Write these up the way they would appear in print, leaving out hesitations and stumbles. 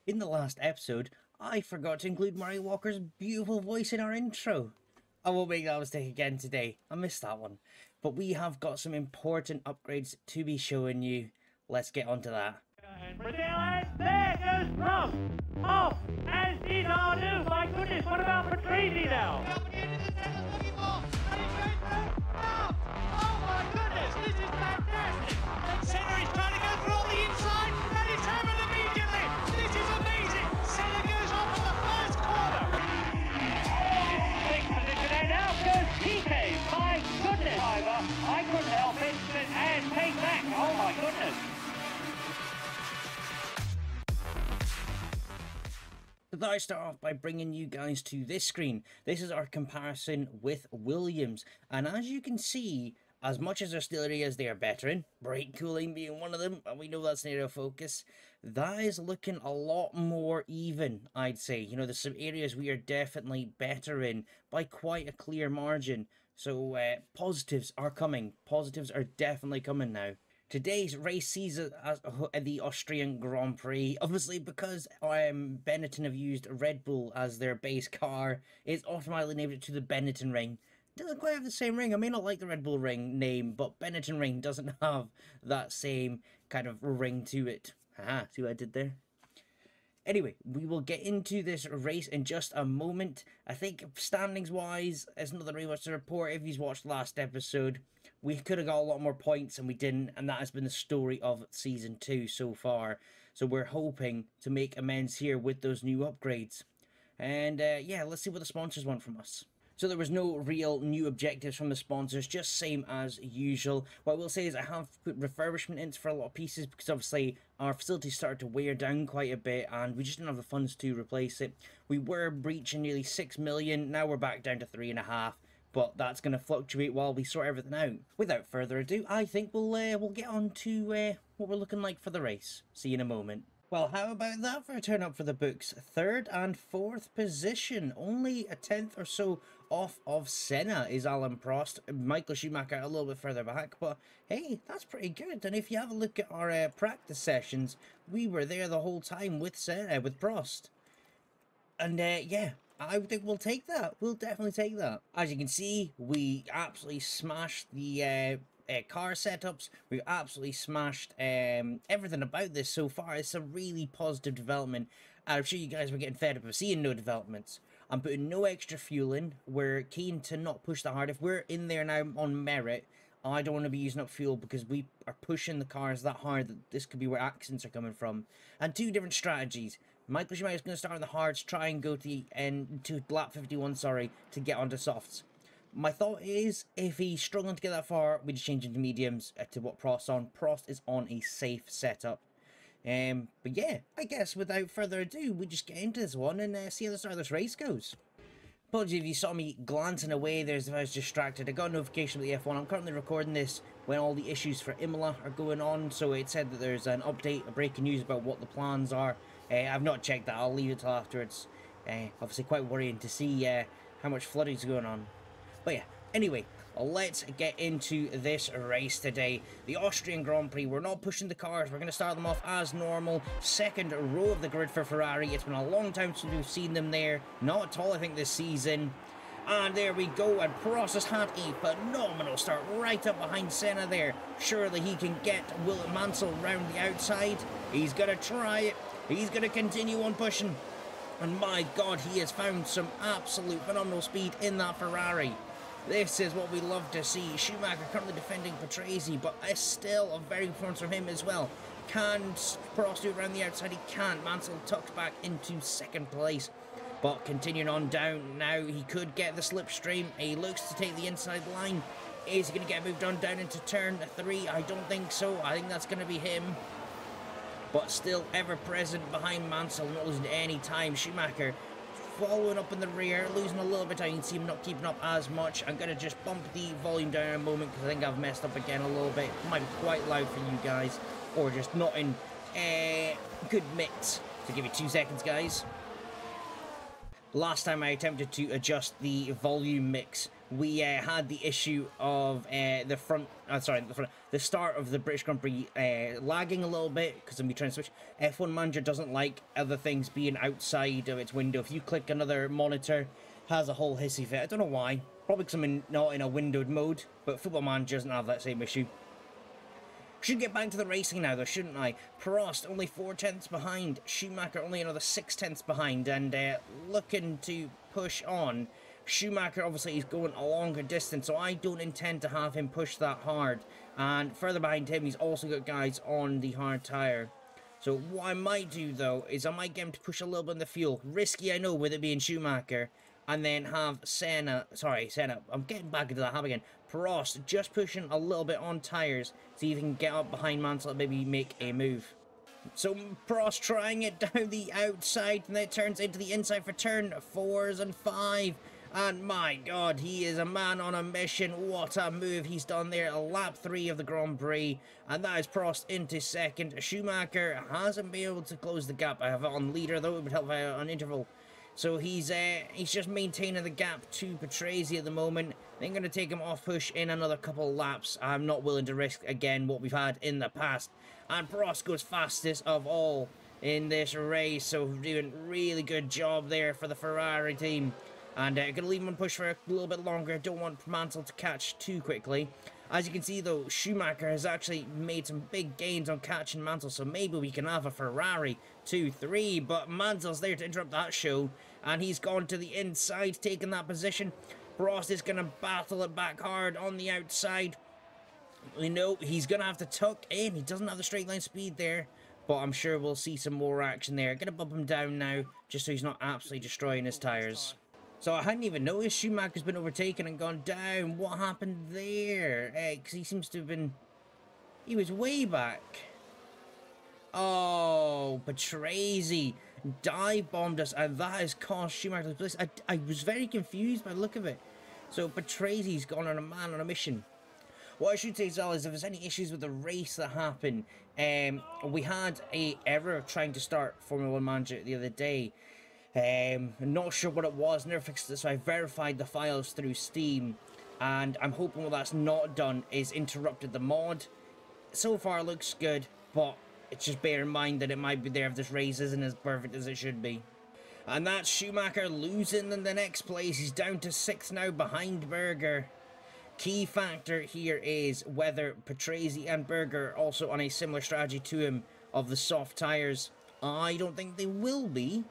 In the last episode, I forgot to include Murray Walker's beautiful voice in our intro. I won't make that mistake again today. I missed that one. But we have got some important upgrades to be showing you. Let's get on to that. And Brazil, and there goes Prost! Off, as did Ardu. My goodness, what about Patrese now? Oh my goodness, this is fantastic! Senna is trying to go through on the inside, and it's hammered immediately! This is amazing! Senna goes off in the first corner! Sixth position, and out goes Piquet! My goodness! Driver, I couldn't help it, and take back! Oh my goodness! So I start off by bringing you guys to this screen. This is our comparison with Williams. And as you can see, as much as they're still areas they are better in, brake cooling being one of them, and we know that's an area of focus, that is looking a lot more even, I'd say. You know, there's some areas we are definitely better in by quite a clear margin. So positives are coming. Positives are definitely coming now. Today's race sees it as the Austrian Grand Prix. Obviously, because Benetton have used Red Bull as their base car, it's automatically named it to the Benetton ring. Doesn't quite have the same ring. I may not like the Red Bull ring name, but Benetton ring doesn't have that same kind of ring to it. Haha, see what I did there? Anyway, we will get into this race in just a moment. I think standings-wise, there's nothing really much to report. If you've watched last episode, we could have got a lot more points and we didn't, and that has been the story of Season 2 so far. So we're hoping to make amends here with those new upgrades. And yeah, let's see what the sponsors want from us. So there was no real new objectives from the sponsors, just same as usual. What I will say is I have put refurbishment in for a lot of pieces because obviously our facility started to wear down quite a bit and we just didn't have the funds to replace it. We were breaching nearly 6 million, now we're back down to 3.5. But that's going to fluctuate while we sort everything out. Without further ado, I think we'll get on to what we're looking like for the race. See you in a moment. Well, how about that for a turn up for the books? 3rd and 4th position. Only a 10th or so off of Senna is Alain Prost. Michael Schumacher a little bit further back. But hey, that's pretty good. And if you have a look at our practice sessions, we were there the whole time with Senna, with Prost. And yeah, I think we'll take that. We'll definitely take that. As you can see, we absolutely smashed the car setups. We've absolutely smashed everything about this so far. It's a really positive development. I'm sure you guys were getting fed up of seeing no developments. I'm putting no extra fuel in. We're keen to not push that hard. If we're in there now on merit, I don't want to be using up fuel because we are pushing the cars that hard that this could be where accidents are coming from. And 2 different strategies. Michael Schumacher is going to start on the hards, try and go to the end, to lap 51, sorry, to get onto softs. My thought is, if he's struggling to get that far, we just change into mediums to what Prost's on. Prost is on a safe setup. But yeah, I guess without further ado, we just get into this one and see how the start of this race goes. Apologies if you saw me glancing away, I was distracted. I got a notification with the F1. I'm currently recording this when all the issues for Imola are going on, so it said that there's an update, a breaking news about what the plans are. I've not checked that, I'll leave it till afterwards. Obviously quite worrying to see how much flooding is going on. But yeah, anyway, let's get into this race today. The Austrian Grand Prix, we're not pushing the cars, we're going to start them off as normal. 2nd row of the grid for Ferrari. It's been a long time since we've seen them there. Not at all, I think, this season. And there we go, and Prost has had a phenomenal start right up behind Senna there. Surely he can get Mansell round the outside. He's going to try it. He's going to continue on pushing. And my God, he has found some absolute phenomenal speed in that Ferrari. This is what we love to see. Schumacher currently defending Patrese, but it's still a very good performance from him as well. Can Prost do it around the outside? He can't. Mansell tucked back into 2nd place. But continuing on down now, he could get the slipstream. He looks to take the inside line. Is he going to get moved on down into turn 3? I don't think so. I think that's going to be him. But still ever present behind Mansell, not losing any time. Schumacher following up in the rear, losing a little bit. I can see him not keeping up as much. I'm going to just bump the volume down in a moment because I think I've messed up again a little bit. It might be quite loud for you guys, or just not in good mix. So give me 2 seconds, guys. Last time I attempted to adjust the volume mix we had the issue of the start of the British Grand Prix lagging a little bit because of me trying to switch. F1 Manager doesn't like other things being outside of its window. If you click another monitor, has a whole hissy fit. I don't know why. Probably because I'm not in a windowed mode, but Football Manager doesn't have that same issue. Should get back to the racing now, though, shouldn't I? Prost only 4/10 behind. Schumacher only another 6/10 behind, and looking to push on. Schumacher, obviously, he's going a longer distance, so I don't intend to have him push that hard. And further behind him, he's also got guys on the hard tyre. So what I might do, though, is I might get him to push a little bit in the fuel. Risky, I know, with it being Schumacher. And then have Senna, I'm getting back into that habit again. Prost just pushing a little bit on tyres, see if he can get up behind Mansell and maybe make a move. So Prost trying it down the outside, and then it turns into the inside for turn 4s and 5. And my God, he is a man on a mission. What a move he's done there. A lap 3 of the Grand Prix. And that is Prost into second. Schumacher hasn't been able to close the gap. I have it on leader, though it would help on interval. So he's just maintaining the gap to Patrese at the moment. They're going to take him off push in another couple laps. I'm not willing to risk, again, what we've had in the past. And Prost goes fastest of all in this race. So doing really good job there for the Ferrari team. And going to leave him on push for a little bit longer. Don't want Mansell to catch too quickly. As you can see, though, Schumacher has actually made some big gains on catching Mansell, so maybe we can have a Ferrari 2-3, but Mansell's there to interrupt that show, and he's gone to the inside, taking that position. Prost is going to battle it back hard on the outside. You know, he's going to have to tuck in. He doesn't have the straight line speed there, but I'm sure we'll see some more action there. Going to bump him down now, just so he's not absolutely destroying his tyres. So I hadn't even noticed Schumacher's been overtaken and gone down. What happened there? Because he seems to have been... He was way back. Oh, Patrese dive bombed us, and that has cost Schumacher the place. I was very confused by the look of it. So Patrese's gone on a man on a mission. What I should say as well is if there's any issues with the race that happened, we had a error trying to start Formula 1 Manager the other day. Not sure what it was, never fixed it, so I verified the files through Steam, and I'm hoping what that's not done is interrupted the mod. So far it looks good, but it's just bear in mind that it might be there if this race isn't as perfect as it should be. And that's Schumacher losing in the next place. He's down to 6th now behind Berger. Key factor here is whether Patrese and Berger are also on a similar strategy to him of the soft tyres. I don't think they will be,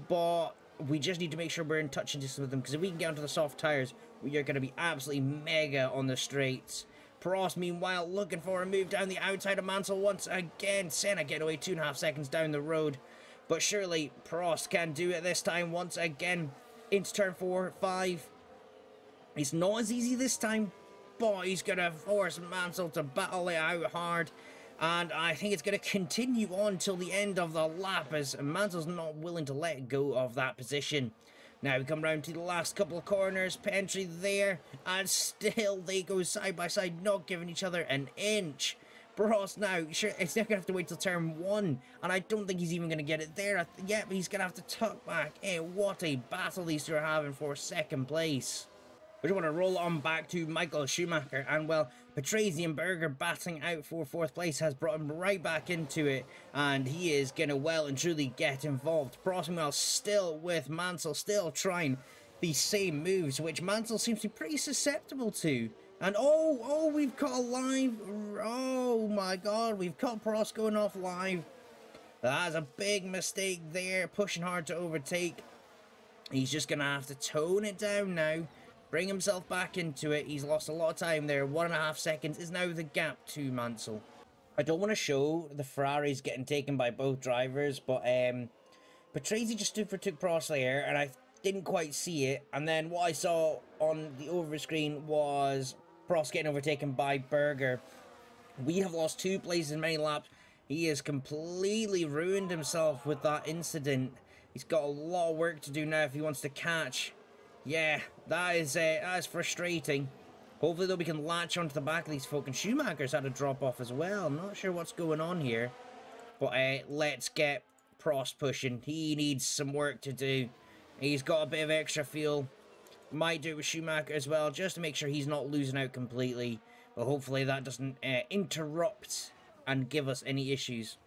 but we just need to make sure we're in touch distance with them, because if we can get onto the soft tyres, we are going to be absolutely mega on the straights. Prost, meanwhile, looking for a move down the outside of Mansell once again. Senna getting away 2.5 seconds down the road. But surely Prost can do it this time once again. Into turn 4, 5. It's not as easy this time, but he's going to force Mansell to battle it out hard. And I think it's going to continue on till the end of the lap, as Mansell's not willing to let go of that position. Now we come round to the last couple of corners, entry there, and still they go side by side, not giving each other an inch. Prost now, sure, it's not going to have to wait till turn 1, and I don't think he's even going to get it there. Yeah, but he's going to have to tuck back. What a battle these two are having for second place. We just want to roll on back to Michael Schumacher, and well, Patrese and Berger battling out for 4th place has brought him right back into it, and he is going to well and truly get involved. Prost, meanwhile, still with Mansell, still trying the same moves, which Mansell seems to be pretty susceptible to. And oh, we've caught a live, oh my God, we've caught Prost going off live. That's a big mistake there, pushing hard to overtake. He's just going to have to tone it down now. Bring himself back into it. He's lost a lot of time there. 1.5 seconds is now the gap to Mansell. I don't want to show the Ferraris getting taken by both drivers, but Patrese just took Prost there, and I didn't quite see it. And then what I saw on the over screen was Prost getting overtaken by Berger. We have lost 2 places in many laps. He has completely ruined himself with that incident. He's got a lot of work to do now if he wants to catch. Yeah, that is frustrating. Hopefully, though, we can latch onto the back of these folk. And Schumacher's had a drop-off as well. I'm not sure what's going on here. But let's get Prost pushing. He needs some work to do. He's got a bit of extra fuel. Might do it with Schumacher as well, just to make sure he's not losing out completely. But hopefully that doesn't interrupt and give us any issues.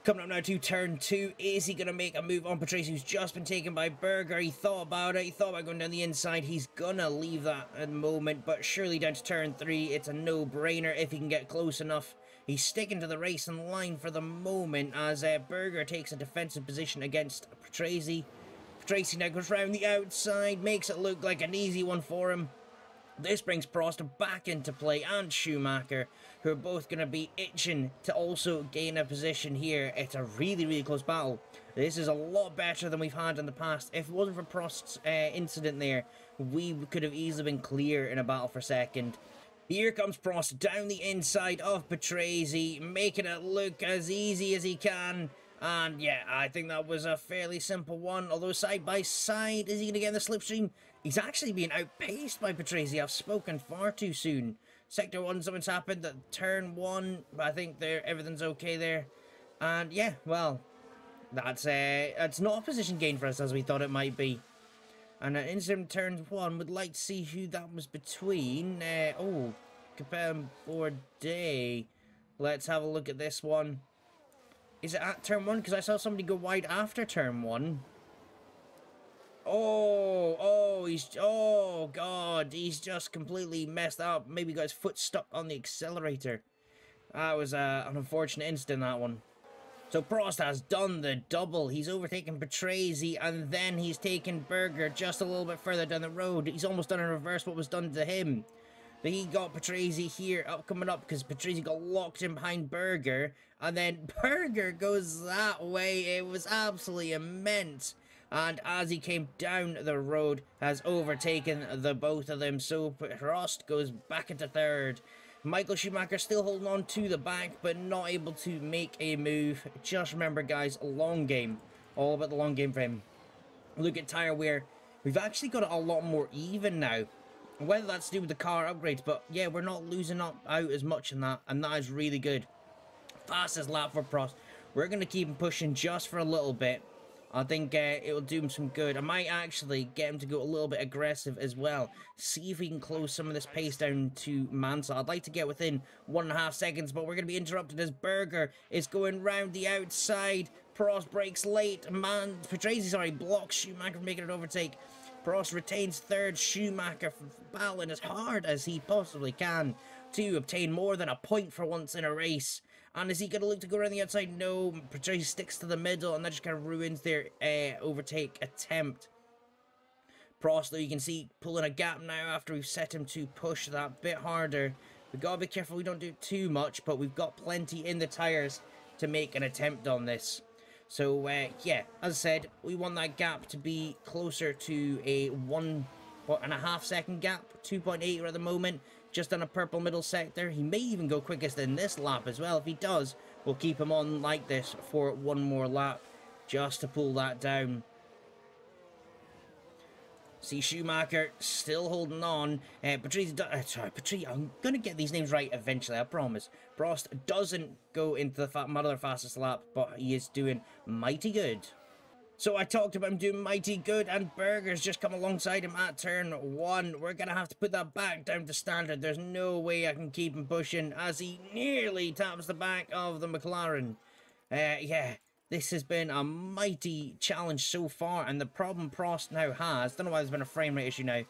Coming up now to turn 2. Is he going to make a move on Patrese, who's just been taken by Berger? He thought about it. He thought about going down the inside. He's going to leave that at the moment. But surely down to turn 3, it's a no-brainer if he can get close enough. He's sticking to the racing line for the moment as Berger takes a defensive position against Patrese. Patrese now goes round the outside, makes it look like an easy one for him. This brings Prost back into play and Schumacher, who are both going to be itching to also gain a position here. It's a really, really close battle. This is a lot better than we've had in the past. If it wasn't for Prost's incident there, we could have easily been clear in a battle for second. Here comes Prost down the inside of Patrese, making it look as easy as he can. And yeah, I think that was a fairly simple one. Although side by side, is he going to get in the slipstream? He's actually being outpaced by Patrese. I've spoken far too soon. Sector 1, something's happened at turn 1. But I think everything's okay there. And yeah, well, that's not a position gain for us as we thought it might be. And an incident turn 1, would like to see who that was between. Oh, Capel Bourdais. Let's have a look at this one. Is it at turn 1? Because I saw somebody go wide after turn 1. Oh, God, he's just completely messed up. Maybe got his foot stuck on the accelerator. That was an unfortunate incident, that one. So Prost has done the double. He's overtaken Patrese, and then he's taken Berger just a little bit further down the road. He's almost done in reverse what was done to him. But he got Patrese here coming up because Patrese got locked in behind Berger. And then Berger goes that way. It was absolutely immense. And as he came down the road, has overtaken the both of them. So Prost goes back into third. Michael Schumacher still holding on to the back, but not able to make a move. Just remember, guys, long game. All about the long game for him. Look at tyre wear. We've actually got it a lot more even now. Whether that's to do with the car upgrades, but yeah, we're not losing out as much in that, and that is really good. Fastest lap for Prost. We're going to keep him pushing just for a little bit. I think it will do him some good. I might actually get him to go a little bit aggressive as well. See if we can close some of this pace down to Mansell. I'd like to get within 1.5 seconds, but we're going to be interrupted as Berger is going round the outside. Prost breaks late. Patrese, blocks Schumacher from making an overtake. Prost retains third. Schumacher battling as hard as he possibly can to obtain more than a point for once in a race. And is he going to look to go around the outside? No. Patrese sticks to the middle, and that just kind of ruins their overtake attempt. Prost, though, you can see pulling a gap now after we've set him to push that bit harder. We've got to be careful we don't do too much, but we've got plenty in the tyres to make an attempt on this. So, yeah, as I said, we want that gap to be closer to a 1.5 second gap. 2.8 at the moment, just on a purple middle sector. He may even go quickest in this lap as well. If he does, we'll keep him on like this for one more lap, just to pull that down. See Schumacher still holding on. Patrese, I'm going to get these names right eventually, I promise. Prost doesn't go into the another fastest lap, but he is doing mighty good. So I talked about him doing mighty good, and Berger's just come alongside him at turn 1. We're going to have to put that back down to standard. There's no way I can keep him pushing as he nearly taps the back of the McLaren. Yeah. This has been a mighty challenge so far, and the problem Prost now has, don't know why there's been a frame rate issue now,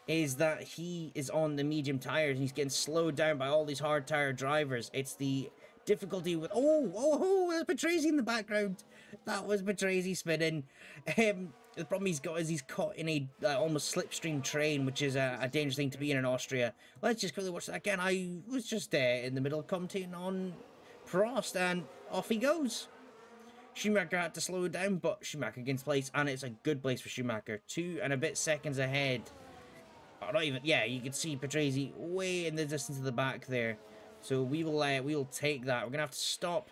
is that he is on the medium tyres and he's getting slowed down by all these hard tyre drivers. It's the difficulty with, there's Patrese in the background. That was Patrese spinning. The problem he's got is he's caught in a almost slipstream train, which is a dangerous thing to be in Austria. Let's just quickly watch that again. I was just in the middle of commentating on Prost, and off he goes. Schumacher had to slow down, but Schumacher gains place, and it's a good place for Schumacher. 2 and a bit seconds ahead. Oh, not even, yeah, you can see Patrese way in the distance of the back there. So we will take that. We're going to have to stop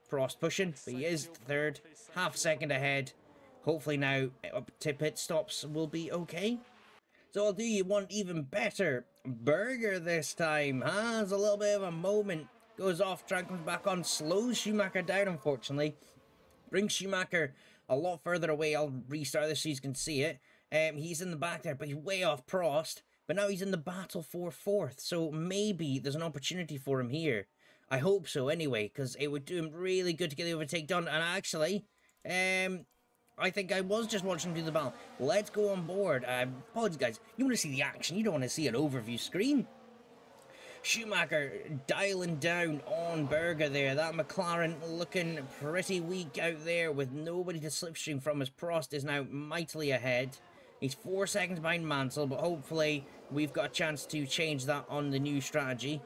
Prost pushing, but he is third, half a second ahead. Hopefully now up to pit stops will be okay. So I'll do you one even better. Berger this time has a little bit of a moment. Goes off track, comes back on, slows Schumacher down, unfortunately. Brings Schumacher a lot further away. I'll restart this so you can see it. He's in the back there, but he's way off Prost. But now he's in the battle for fourth, so maybe there's an opportunity for him here. I hope so anyway, because it would do him really good to get the overtake done. And actually, I think I was just watching him do the battle. Let's go on board. Apologies, guys. You want to see the action. You don't want to see an overview screen. Schumacher dialing down on Berger there. That McLaren looking pretty weak out there with nobody to slipstream from, as Prost is now mightily ahead. He's 4 seconds behind Mansell, but hopefully we've got a chance to change that on the new strategy.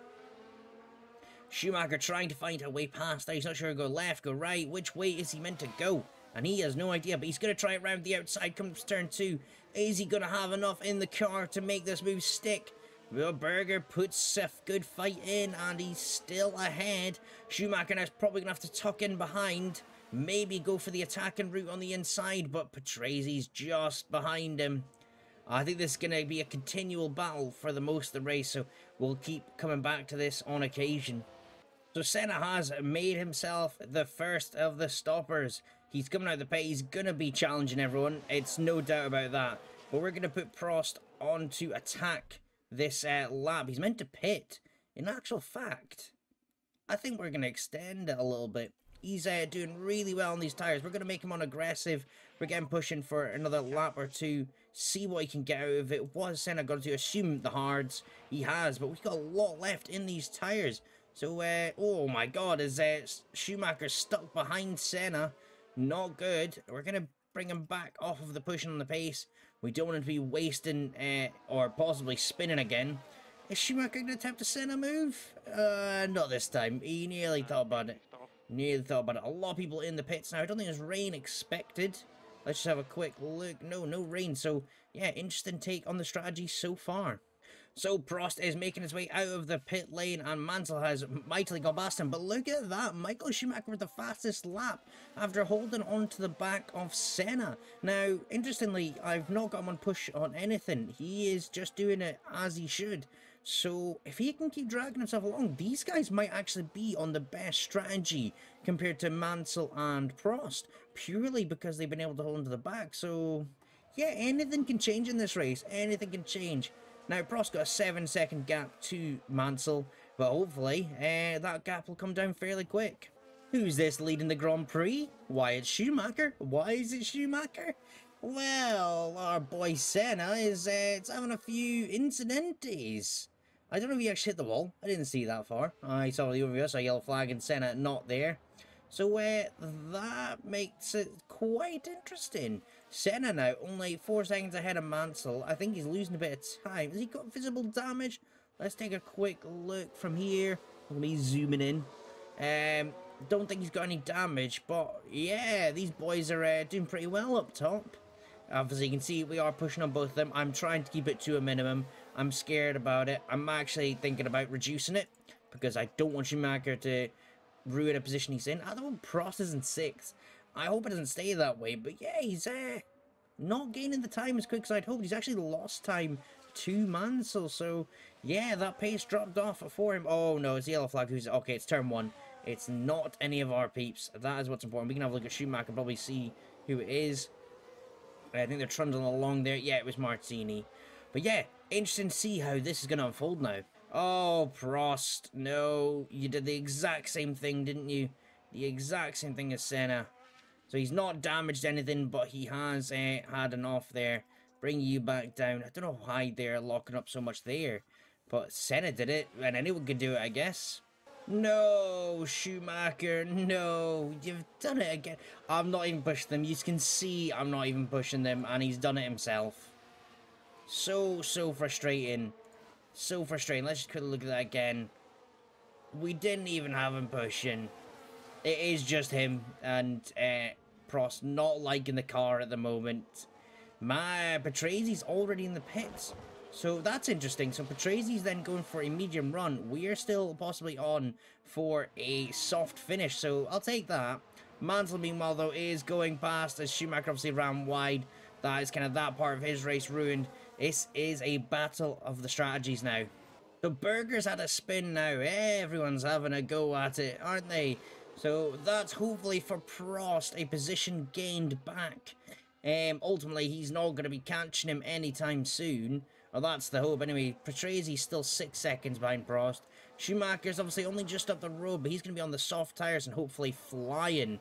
Schumacher trying to find a way past there. He's not sure to go left, go right. Which way is he meant to go? And he has no idea, but he's going to try it around the outside. Comes to turn 2. Is he going to have enough in the car to make this move stick? Well, Berger puts a good fight in, and he's still ahead. Schumacher is probably going to have to tuck in behind. Maybe go for the attacking route on the inside, but Patrese just behind him. I think this is going to be a continual battle for the most of the race, so we'll keep coming back to this on occasion. So Senna has made himself the first of the stoppers. He's coming out of the pit. He's going to be challenging everyone. It's no doubt about that. But we're going to put Prost on to attack this lap. He's meant to pit. In actual fact, I think we're going to extend it a little bit. He's doing really well on these tires. We're going to make him on aggressive. We're getting pushing for another lap or two. See what he can get out of it. Was Senna going to assume the hards? He has, but we've got a lot left in these tires. So, oh my god, is Schumacher stuck behind Senna? Not good. We're going to bring him back off of the pushing on the pace. We don't want him to be wasting or possibly spinning again. Is Schumacher going to attempt a Senna move? Not this time. He nearly thought about it. Nearly thought about it. A lot of people in the pits now. I don't think there's rain expected. Let's just have a quick look. No rain. So, yeah, interesting take on the strategy so far. So Prost is making his way out of the pit lane, and Mansell has mightily gone past him. But look at that, Michael Schumacher with the fastest lap after holding on to the back of Senna. Now, interestingly, I've not got him on push on anything. He is just doing it as he should. So if he can keep dragging himself along, these guys might actually be on the best strategy compared to Mansell and Prost, purely because they've been able to hold on to the back. So yeah, anything can change in this race. Anything can change. Now, Prost got a 7-second gap to Mansell, but hopefully that gap will come down fairly quick. Who's this leading the Grand Prix? Why, it's Schumacher. Why is it Schumacher? Well, our boy Senna is it's having a few incidentes. I don't know if he actually hit the wall. I didn't see that far. I saw the overview, so yellow flag and Senna not there. So that makes it quite interesting. Senna now only 4 seconds ahead of Mansell. I think he's losing a bit of time. Has he got visible damage? Let's take a quick look from here. Let me zooming in. Don't think he's got any damage, but yeah, these boys are doing pretty well up top. Obviously, you can see we are pushing on both of them. I'm trying to keep it to a minimum. I'm scared about it. I'm actually thinking about reducing it because I don't want Schumacher to ruin a position he's in. I don't Prost is in 6th. I hope it doesn't stay that way, but yeah, he's not gaining the time as quick as I'd hoped. He's actually lost time to Mansell, so yeah, that pace dropped off for him. Oh no, it's the yellow flag. Who's okay? It's turn 1. It's not any of our peeps. That is what's important. We can have a look at Schumacher, probably see who it is. I think they're trundling along there. Yeah, it was Martini. But yeah, interesting to see how this is going to unfold now. Oh, Prost, no, you did the exact same thing, didn't you? The exact same thing as Senna. So he's not damaged anything, but he has had enough there. Bring you back down. I don't know why they're locking up so much there. But Senna did it, and anyone could do it, I guess. No, Schumacher, no. You've done it again. I'm not even pushing them. You can see I'm not even pushing them, and he's done it himself. So frustrating. So frustrating. Let's just quickly look at that again. We didn't even have him pushing. It is just him and Prost not liking the car at the moment. Patrase's already in the pits. So that's interesting. So Patrase's then going for a medium run. We're still possibly on for a soft finish. So I'll take that. Mansell, meanwhile, though, is going past as Schumacher obviously ran wide. That is kind of that part of his race ruined. This is a battle of the strategies now. So Berger's had a spin now. Everyone's having a go at it, aren't they? So that's hopefully for Prost a position gained back. Ultimately, he's not going to be catching him anytime soon. Well, that's the hope. Anyway, Patrese still 6 seconds behind Prost. Schumacher's obviously only just up the road, but he's going to be on the soft tyres and hopefully flying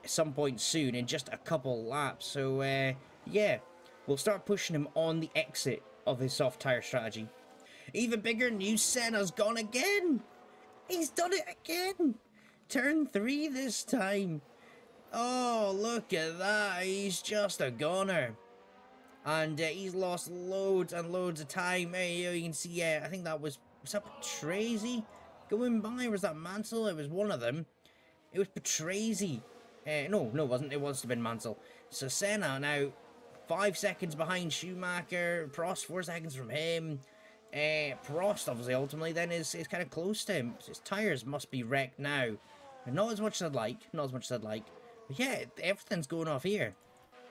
at some point soon in just a couple laps. So, yeah, we'll start pushing him on the exit of his soft tyre strategy. Even bigger news, Senna's gone again. He's done it again. Turn 3 this time. Oh, look at that. He's just a goner. And he's lost loads and loads of time. Hey, you can see, I think that was that Patrese going by? Or was that Mansell? It was one of them. It was Patrese. No, it wasn't. It must have been Mansell. So Senna now 5 seconds behind Schumacher. Prost 4 seconds from him. Prost, obviously, ultimately, then is kind of close to him. His tyres must be wrecked now. And not as much as I'd like. Not as much as I'd like. But yeah, everything's going off here.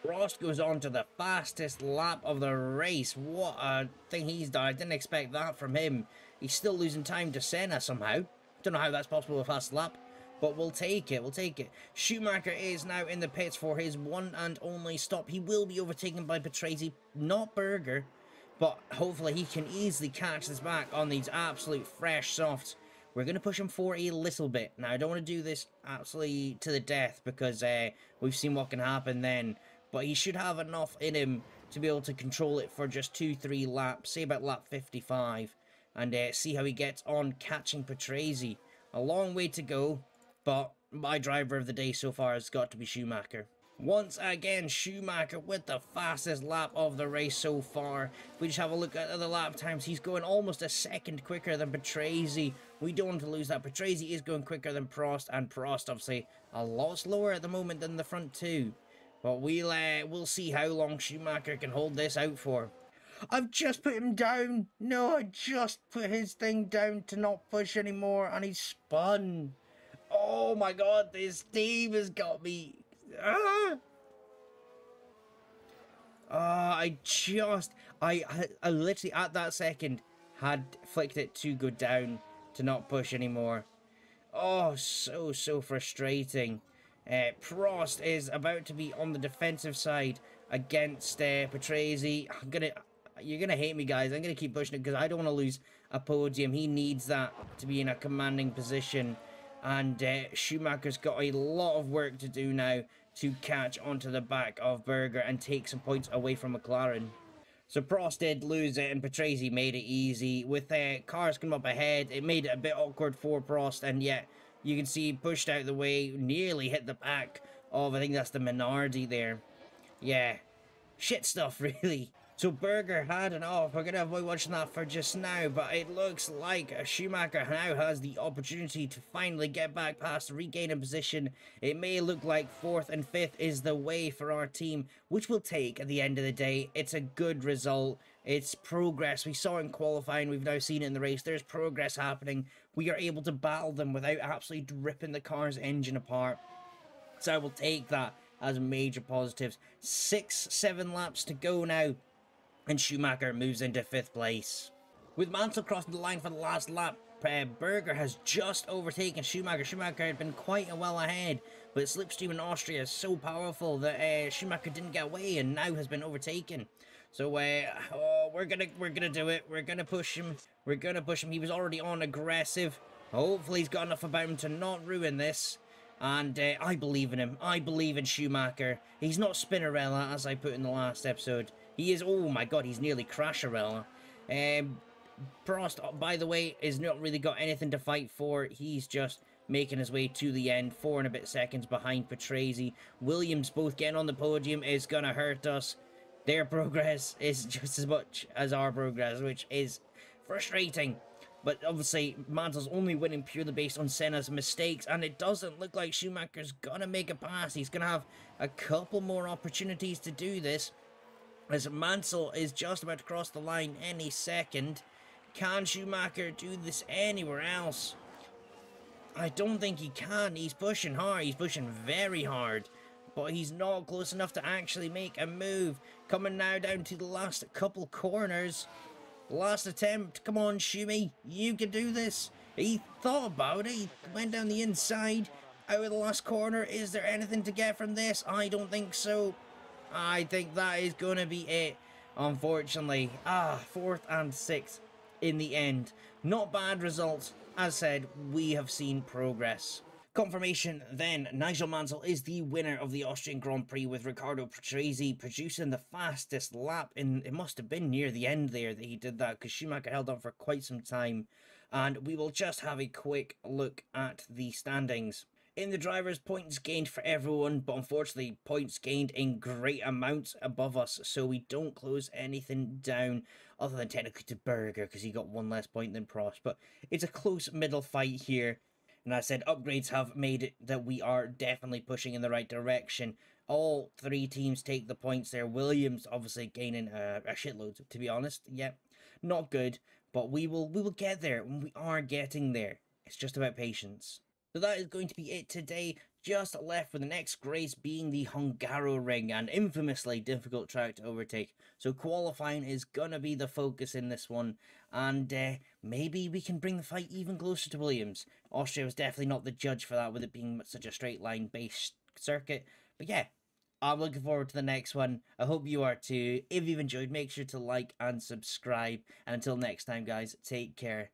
Prost goes on to the fastest lap of the race. What a thing he's done. I didn't expect that from him. He's still losing time to Senna somehow. Don't know how that's possible with a fast lap. But we'll take it. We'll take it. Schumacher is now in the pits for his one and only stop. He will be overtaken by Patrese, not Berger. But hopefully he can easily catch this back on these absolute fresh softs. We're going to push him for a little bit. Now, I don't want to do this absolutely to the death because we've seen what can happen then. But he should have enough in him to be able to control it for just 2-3 laps. Say about lap 55. And see how he gets on catching Patrese. A long way to go. But my driver of the day so far has got to be Schumacher. Once again, Schumacher with the fastest lap of the race so far. If we just have a look at the lap times, he's going almost a second quicker than Patrese. We don't want to lose that. Patrese is going quicker than Prost, and Prost obviously a lot slower at the moment than the front two. But we'll see how long Schumacher can hold this out for. I've just put him down. No, I just put his thing down to not push anymore, and he spun. Oh my god, this team has got me. I literally at that second had flicked it to go down to not push anymore. Oh, so frustrating. Prost is about to be on the defensive side against Patrese. You're gonna hate me, guys. I'm gonna keep pushing it because I don't want to lose a podium. He needs that to be in a commanding position. And Schumacher's got a lot of work to do now to catch onto the back of Berger and take some points away from McLaren. So Prost did lose it and Patrese made it easy. With cars coming up ahead, it made it a bit awkward for Prost, and yet you can see he pushed out the way, nearly hit the back of, I think that's the Minardi there. Yeah, shit stuff really. So Berger had an off. We're going to avoid watching that for just now, but it looks like Schumacher now has the opportunity to finally get back past, regain a position. It may look like 4th and 5th is the way for our team, which we'll take at the end of the day. It's a good result. It's progress. We saw it in qualifying. We've now seen it in the race. There's progress happening. We are able to battle them without absolutely ripping the car's engine apart. So I will take that as major positives. 6-7 laps to go now. And Schumacher moves into 5th place. With Mansell crossing the line for the last lap, Berger has just overtaken Schumacher. Schumacher had been quite well ahead, but slipstream in Austria is so powerful that Schumacher didn't get away and now has been overtaken. So we're gonna do it. We're gonna push him. We're gonna push him. He was already on aggressive. Hopefully he's got enough about him to not ruin this. And I believe in him. I believe in Schumacher. He's not Spinarella, as I put in the last episode. He is, oh my god, he's nearly Crasherella. Prost, by the way, has not really got anything to fight for. He's just making his way to the end, 4 and a bit seconds behind Patrese. Williams both getting on the podium is going to hurt us. Their progress is just as much as our progress, which is frustrating. But obviously, Mansell's only winning purely based on Senna's mistakes, and it doesn't look like Schumacher's going to make a pass. He's going to have a couple more opportunities to do this, as Mansell is just about to cross the line any second. Can Schumacher do this anywhere else? I don't think he can. He's pushing hard. He's pushing very hard. But he's not close enough to actually make a move. Coming now down to the last couple corners. Last attempt. Come on, Schumi. You can do this. He thought about it. He went down the inside. Out of the last corner. Is there anything to get from this? I don't think so. I think that is going to be it, unfortunately. 4th and 6th in the end. Not bad results. As said, we have seen progress. Confirmation then, Nigel Mansell is the winner of the Austrian Grand Prix with Riccardo Patrese producing the fastest lap in, it must have been near the end there that he did that, because Schumacher held on for quite some time. And we will just have a quick look at the standings. In the drivers, points gained for everyone, but unfortunately points gained in great amounts above us, so we don't close anything down, other than technically to Berger, because he got one less point than Prost. But it's a close middle fight here. And I said upgrades have made it that we are definitely pushing in the right direction. All 3 teams take the points there. Williams obviously gaining a shitload, to be honest. Yep, not good, but we will get there, and we are getting there. It's just about patience. So that is going to be it today. Just left for the next race being the Hungaroring, an infamously difficult track to overtake. So qualifying is going to be the focus in this one, and maybe we can bring the fight even closer to Williams. Austria was definitely not the judge for that, with it being such a straight line based circuit. But yeah, I'm looking forward to the next one. I hope you are too. If you've enjoyed, make sure to like and subscribe. And until next time, guys, take care.